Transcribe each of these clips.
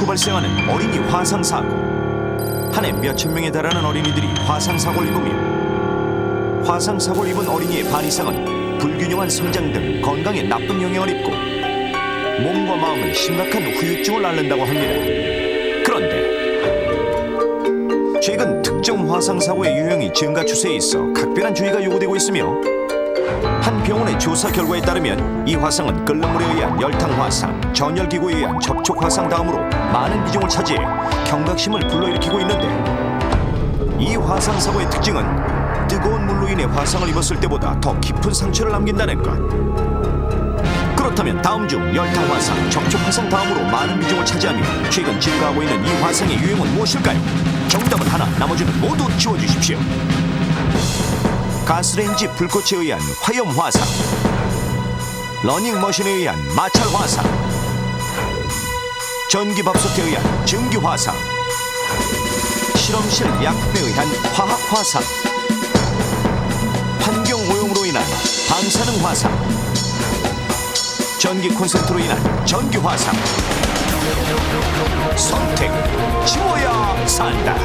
않고 발생하는 어린이 화상사고. 한 해 몇천 명에 달하는 어린이들이 화상사고를 입으며 화상사고를 입은 어린이의 반 이상은 불균형한 성장 등 건강에 나쁜 영향을 입고 몸과 마음은 심각한 후유증을 앓는다고 합니다. 그런데 최근 특정 화상사고의 유형이 증가 추세에 있어 각별한 주의가 요구되고 있으며 한 병원의 조사 결과에 따르면 이 화상은 끓는 물에 의한 열탕 화상, 전열기구에 의한 접촉 화상 다음으로 많은 비중을 차지해 경각심을 불러일으키고 있는데 이 화상 사고의 특징은 뜨거운 물로 인해 화상을 입었을 때보다 더 깊은 상처를 남긴다는 것. 그렇다면 다음 중 열탕 화상, 접촉 화상 다음으로 많은 비중을 차지하며 최근 증가하고 있는 이 화상의 유형은 무엇일까요? 정답은 하나, 나머지는 모두 지워주십시오. 가스레인지 불꽃에 의한 화염 화상, 러닝머신에 의한 마찰 화상, 전기밥솥에 의한 전기 화상, 실험실 약품에 의한 화학 화상, 환경 오염으로 인한 방사능 화상, 전기 콘센트로 인한 전기 화상. 선택, 지워야 산다.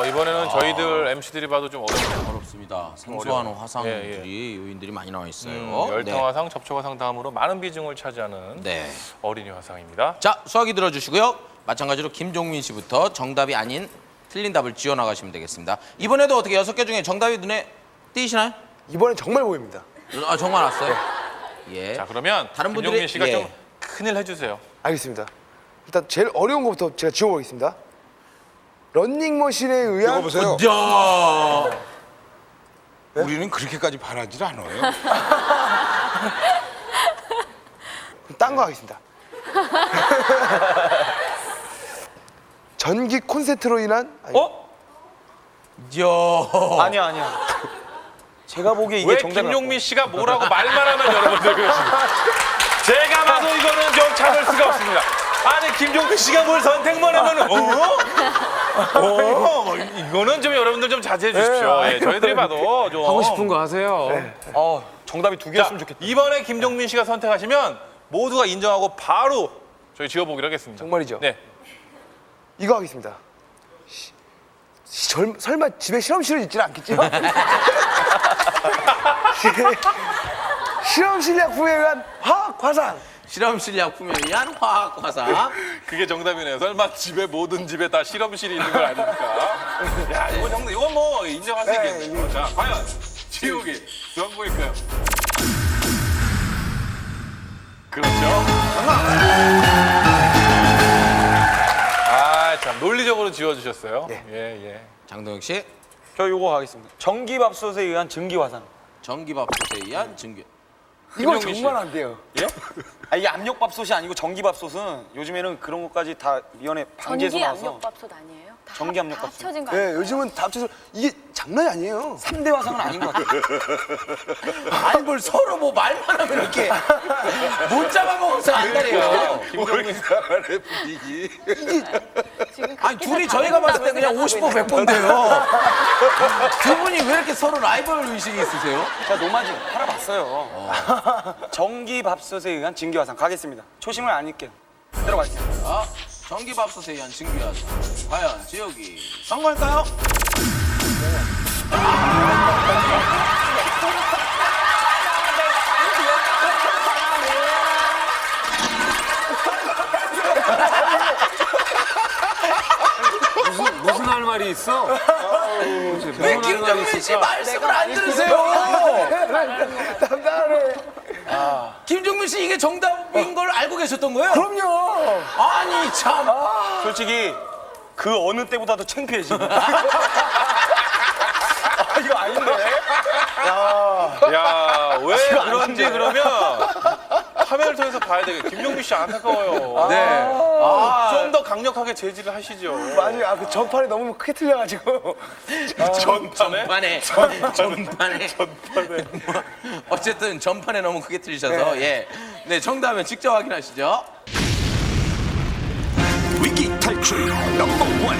이번에는 저희들 MC들이 봐도 좀 어렵습니다. 생소한 화상들이 요인들이 많이 나와 있어요. 열탕 화상, 접촉 화상 다음으로 많은 비중을 차지하는 네. 어린이 화상입니다. 자, 수학이 들어주시고요. 마찬가지로 김종민 씨부터 정답이 아닌 틀린 답을 지어 나가시면 되겠습니다. 이번에도 어떻게 6개 중에 정답이 눈에 띄시나요? 이번엔 정말 보입니다. 아, 정말 왔어요? 예. 자, 그러면 다른 분들이- 김종민 씨가 예. 좀 큰일 해주세요. 알겠습니다. 일단 제일 어려운 것부터 제가 지워보겠습니다. 런닝머신에 의한 보세요. 야, 우리는 그렇게까지 바라질 않아요. 딴 거 하겠습니다. 전기 콘센트로 인한 야. 아니야. 제가 보기에 이게 왜 정답이 김종민 씨가 뭐라고 말만 하면 여러분들 그러십니까? 제가 봐도 이거는 좀 참을 수가 없습니다. 아니 김종민 씨가 뭘 선택만 하면 이거는 좀 여러분들 좀 자제해 주십시오. 예, 저희들이 봐도 좀 하고 싶은 거 하세요. 정답이 두 자, 개였으면 좋겠다. 이번에 김종민 씨가 선택하시면 모두가 인정하고 바로 저희 지워보기로 하겠습니다. 정말이죠? 네. 이거 하겠습니다. 설마 집에 실험실을 있지는 않겠죠? 실험실 약품에 의한 화학 화상. 실험실 약품에 의한 화학 화상. 그게 정답이네요. 설마 집에 모든 집에 다 실험실이 있는 건 아닙니까? 야, 이거 정답. 이건 뭐 인정할 수 있겠네요. 자, 과연 지우기 누가 보일까요? 그렇죠. 아, 참 논리적으로 지워주셨어요. 예. 장동혁 씨, 저 요거 가겠습니다. 전기밥솥에 의한 증기화상. 전기밥솥에 의한 증기. 이거 김용민 씨. 정말 안 돼요. 예? 이게 압력밥솥이 아니고 전기밥솥은 요즘에는 그런 것까지 다 위원회 방지해서 전기 나와서 압력밥솥 아니에요? 다 전기 합- 압력밥솥. 다 합쳐진 거 네, 아니에요? 요즘은 다 합쳐서 이게 장난이 아니에요. 3대 화상은 아닌 것 같아요. 아니 뭘 서로 뭐 말만 하면 이렇게 못 잡아먹어서 안달해요. 김종민 씨. 사람의 분위기. 지금 아니 그렇게 둘이 저희가 봤을 때 그냥 50보 100보인데요. 두 분이 왜 이렇게 서로 라이벌 의식이 있으세요? 제가 노마진 팔아봤어요. 전기밥솥에 의한 증기화상 가겠습니다. 초심을 안 잃게요. 들어가겠습니다. 자, 전기밥솥에 의한 증기화상. 과연 지역이 성공할까요? 무슨 할 말이 있어? 왜 김종민 씨 말씀을 안 들으세요? 담당하네. 김종민 씨 이게 정답인 걸 알고 계셨던 거예요? 그럼요. 아니 참. 솔직히 그 어느 때보다도 창피해 지금. 이거 아닌데? 야, 왜 그런지 그러면 화면을 통해서 봐야 되겠. 김종민 씨 안타까워요. 네. 좀 더 강력하게 제지를 하시죠. 맞아요. 그 전판에 너무 크게 틀려가지고. 전판에? 전판에. 어쨌든 전판에 너무 크게 틀리셔서 예. 네, 정답은 직접 확인하시죠. 위기 탈출 넘버 원.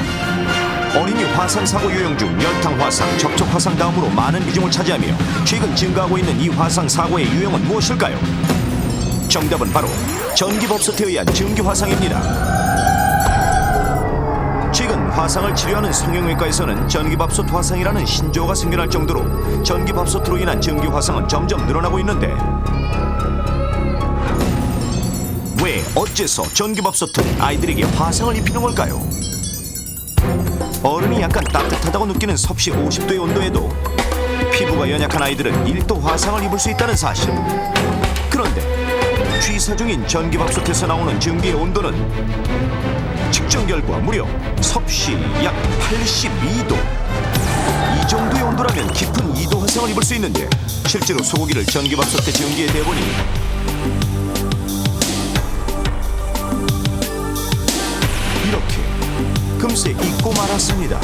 어린이 화상 사고 유형 중 열탕 화상, 접촉 화상 다음으로 많은 비중을 차지하며 최근 증가하고 있는 이 화상 사고의 유형은 무엇일까요? 정답은 바로 전기밥솥에 의한 증기화상입니다. 최근 화상을 치료하는 성형외과에서는 전기밥솥 화상이라는 신조어가 생겨날 정도로 전기밥솥으로 인한 증기화상은 점점 늘어나고 있는데, 왜 어째서 전기밥솥은 아이들에게 화상을 입히는 걸까요? 어른이 약간 따뜻하다고 느끼는 섭씨 50도의 온도에도 피부가 연약한 아이들은 1도 화상을 입을 수 있다는 사실. 그런데 취사 중인 전기밥솥에서 나오는 증기의 온도는 측정 결과 무려 섭씨 약 82도. 이 정도의 온도라면 깊은 2도 화상을 입을 수 있는데, 실제로 소고기를 전기밥솥에 증기에 대보니 이렇게 금세 익고 말았습니다.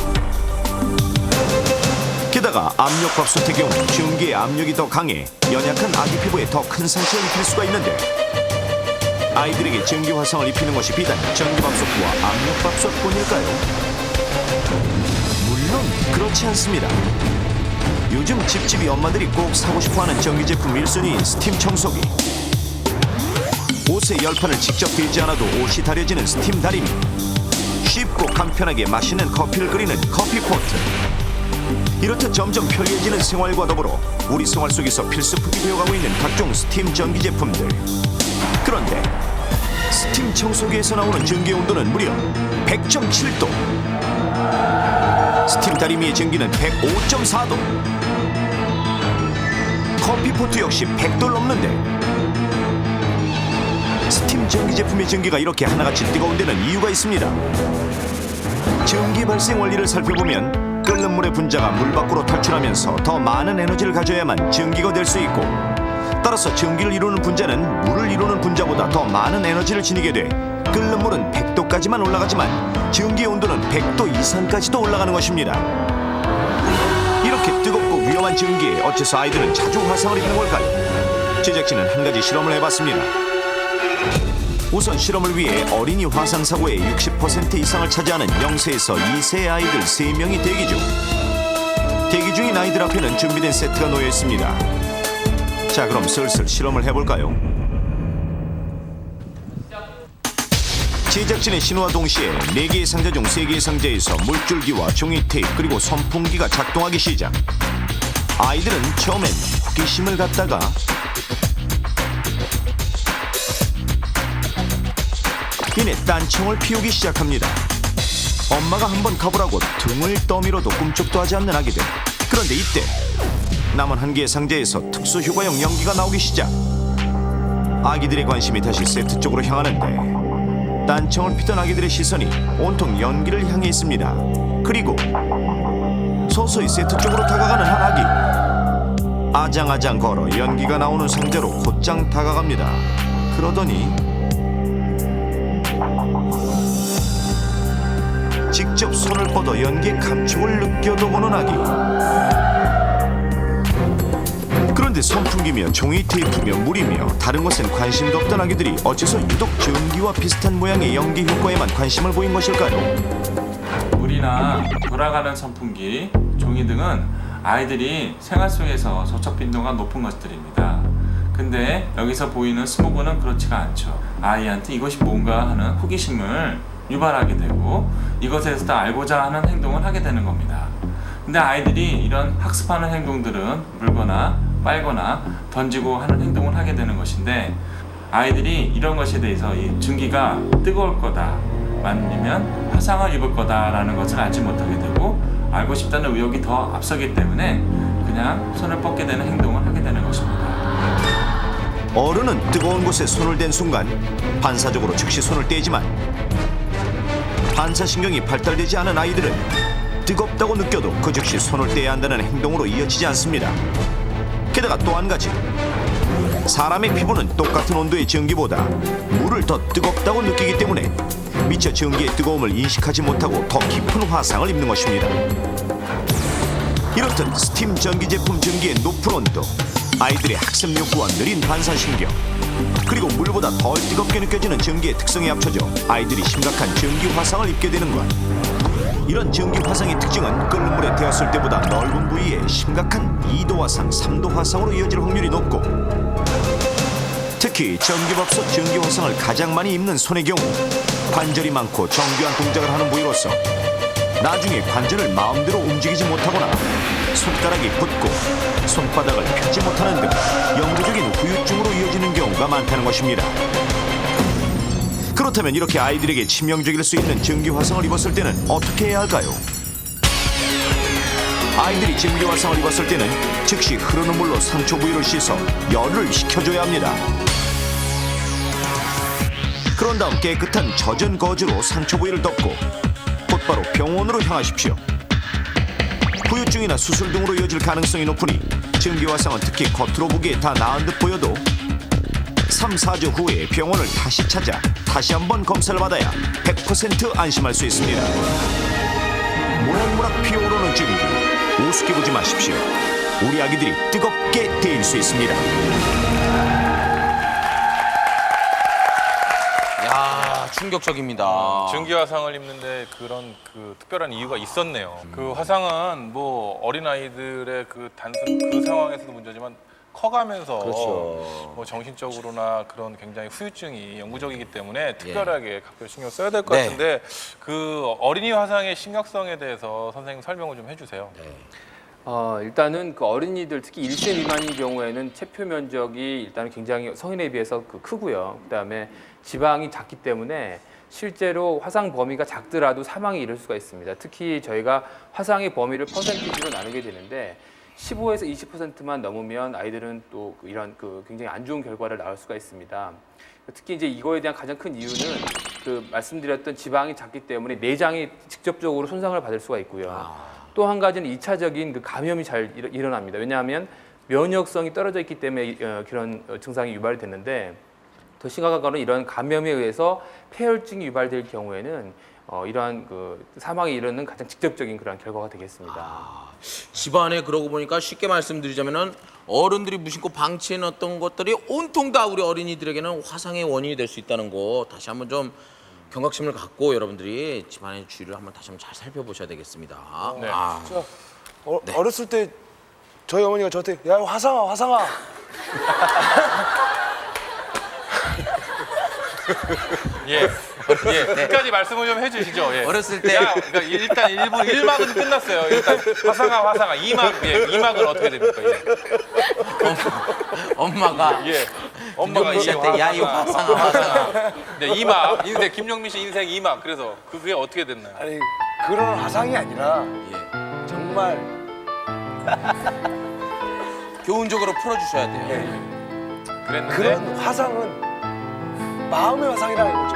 게다가 압력밥솥의 경우 증기의 압력이 더 강해 연약한 아기 피부에 더 큰 상처를 입힐 수가 있는데, 아이들에게 증기 화상을 입히는 것이 비단 전기밥솥과 압력밥솥뿐일까요? 물론 그렇지 않습니다. 요즘 집집이 엄마들이 꼭 사고 싶어하는 전기 제품 1순위인 스팀 청소기, 옷에 열판을 직접 빌지 않아도 옷이 다려지는 스팀 다리미, 쉽고 간편하게 맛있는 커피를 끓이는 커피포트, 이렇듯 점점 편리해지는 생활과 더불어 우리 생활 속에서 필수품이 되어가고 있는 각종 스팀 전기 제품들. 그런데 스팀 청소기에서 나오는 증기 온도는 무려 100.7도, 스팀 다리미의 증기는 105.4도, 커피포트 역시 100도를 넘는데, 스팀 전기 제품의 증기가 이렇게 하나같이 뜨거운 데는 이유가 있습니다. 증기 발생 원리를 살펴보면 끓는 물의 분자가 물 밖으로 탈출하면서 더 많은 에너지를 가져야만 증기가 될 수 있고, 따라서 증기를 이루는 분자는 물을 이루는 분자보다 더 많은 에너지를 지니게 돼 끓는 물은 100도까지만 올라가지만 증기의 온도는 100도 이상까지도 올라가는 것입니다. 이렇게 뜨겁고 위험한 증기에 어째서 아이들은 자주 화상을 입는 걸까요? 제작진은 한 가지 실험을 해봤습니다. 우선 실험을 위해 어린이 화상 사고의 60% 이상을 차지하는 0세에서 2세의 아이들 3명이 대기 중. 대기 중인 아이들 앞에는 준비된 세트가 놓여 있습니다. 자, 그럼 슬슬 실험을 해볼까요? 제작진의 신호와 동시에 4개의 상자 중 3개의 상자에서 물줄기와 종이 테이프 그리고 선풍기가 작동하기 시작. 아이들은 처음엔 호기심을 갖다가 이내 딴청을 피우기 시작합니다. 엄마가 한번 가보라고 등을 떠밀어도 꿈쩍도 하지 않는 아기들. 그런데 이때 남은 한 개의 상자에서 특수 효과용 연기가 나오기 시작. 아기들의 관심이 다시 세트 쪽으로 향하는데, 딴청을 피던 아기들의 시선이 온통 연기를 향해 있습니다. 그리고 서서히 세트 쪽으로 다가가는 한 아기. 아장아장 걸어 연기가 나오는 상자로 곧장 다가갑니다. 그러더니 직접 손을 뻗어 연기의 감촉을 느껴도 보는 아기. 그런데 선풍기며 종이 테이프며 물이며 다른 것엔 관심도 없던 아기들이 어째서 유독 전기와 비슷한 모양의 연기 효과에만 관심을 보인 것일까요? 물이나 돌아가는 선풍기, 종이 등은 아이들이 생활 속에서 접촉 빈도가 높은 것들입니다. 근데 여기서 보이는 스모그는 그렇지가 않죠. 아이한테 이것이 뭔가 하는 호기심을 유발하게 되고 이것에 대해서 알고자 하는 행동을 하게 되는 겁니다. 근데 아이들이 이런 학습하는 행동들은 물거나 빨거나 던지고 하는 행동을 하게 되는 것인데, 아이들이 이런 것에 대해서 이 증기가 뜨거울 거다, 아니면 화상을 입을 거다라는 것을 알지 못하게 되고 알고 싶다는 의욕이 더 앞서기 때문에 그냥 손을 뻗게 되는 행동을 하게 되는 것입니다. 어른은 뜨거운 곳에 손을 댄 순간 반사적으로 즉시 손을 떼지만, 반사신경이 발달되지 않은 아이들은 뜨겁다고 느껴도 그 즉시 손을 떼야 한다는 행동으로 이어지지 않습니다. 게다가 또 한 가지, 사람의 피부는 똑같은 온도의 증기보다 물을 더 뜨겁다고 느끼기 때문에 미처 증기의 뜨거움을 인식하지 못하고 더 깊은 화상을 입는 것입니다. 이렇듯 스팀 전기 제품 증기의 높은 온도, 아이들의 학습 욕구와 느린 반사신경, 그리고 물보다 덜 뜨겁게 느껴지는 증기의 특성이 합쳐져 아이들이 심각한 증기 화상을 입게 되는 것. 이런 증기 화상의 특징은 끓는 물에 데웠을 때보다 넓은 부위에 심각한 2도 화상, 3도 화상으로 이어질 확률이 높고, 특히 전기밥솥 전기화상을 가장 많이 입는 손의 경우 관절이 많고 정교한 동작을 하는 부위로서 나중에 관절을 마음대로 움직이지 못하거나 손가락이 붓고 손바닥을 펴지 못하는 등 영구적인 후유증으로 이어지는 경우가 많다는 것입니다. 그렇다면 이렇게 아이들에게 치명적일 수 있는 전기화상을 입었을 때는 어떻게 해야 할까요? 아이들이 전기화상을 입었을 때는 즉시 흐르는 물로 상처 부위를 씻어 열을 식혀줘야 합니다. 그런 다음 깨끗한 젖은 거즈로 상처 부위를 덮고 곧바로 병원으로 향하십시오. 후유증이나 수술 등으로 이어질 가능성이 높으니 전기화상은 특히 겉으로 보기에 다 나은 듯 보여도 3, 4주 후에 병원을 다시 찾아 다시 한번 검사를 받아야 100% 안심할 수 있습니다. 무럭무럭 피어오르는 전기, 우습게 보지 마십시오. 우리 아기들이 뜨겁게 데일 수 있습니다. 야, 충격적입니다. 전기 화상을 입는데 그런 특별한 이유가 있었네요. 그 화상은 뭐 어린 아이들의 그 단순 그 상황에서도 문제지만 커가면서 뭐 정신적으로나 그런 굉장히 후유증이 영구적이기 때문에 특별하게 각별 신경 써야 될 것 네. 같은데 그 어린이 화상의 심각성에 대해서 선생님 설명을 좀 해주세요. 일단은 그 어린이들 특히 1세 미만인 경우에는 체표 면적이 일단은 굉장히 성인에 비해서 크고요. 그다음에 지방이 작기 때문에 실제로 화상 범위가 작더라도 사망에 이를 수가 있습니다. 특히 저희가 화상의 범위를 퍼센티지로 나누게 되는데 15에서 20%만 넘으면 아이들은 또 이런 굉장히 안 좋은 결과를 낳을 수가 있습니다. 특히 이제 이거에 대한 가장 큰 이유는 그 말씀드렸던 지방이 작기 때문에 내장이 직접적으로 손상을 받을 수가 있고요. 또 한 가지는 2차적인 그 감염이 잘 일어납니다. 왜냐하면 면역성이 떨어져 있기 때문에 그런 증상이 유발됐는데 더 심각한 거는 이런 감염에 의해서 폐혈증이 유발될 경우에는 이러한 그 사망에 이르는 가장 직접적인 그런 결과가 되겠습니다. 집안에 그러고 보니까 쉽게 말씀드리자면은 어른들이 무심코 방치해놨던 것들이 온통 다 우리 어린이들에게는 화상의 원인이 될 수 있다는 거 다시 한번 좀 경각심을 갖고 여러분들이 집안의 주위를 한번 다시 한번 잘 살펴보셔야 되겠습니다. 네. 어렸을 때 저희 어머니가 저한테 야 화상아 화상아 예, 끝까지 말씀을 좀 해주시죠. 예. 어렸을 때 그러니까 일단 1막은 끝났어요. 일단 화상아 2막은 어떻게 됩니까? 예. 엄마가 엄마가 김종민 씨한테 야 이 화상아 네, 2막 인생 김영민 씨 인생 2막 그래서 그게 어떻게 됐나요? 아니 그런 화상이 아니라 정말 교훈적으로 풀어주셔야 돼요. 그랬는데 그런 화상은 마음의 화상이라는 거죠.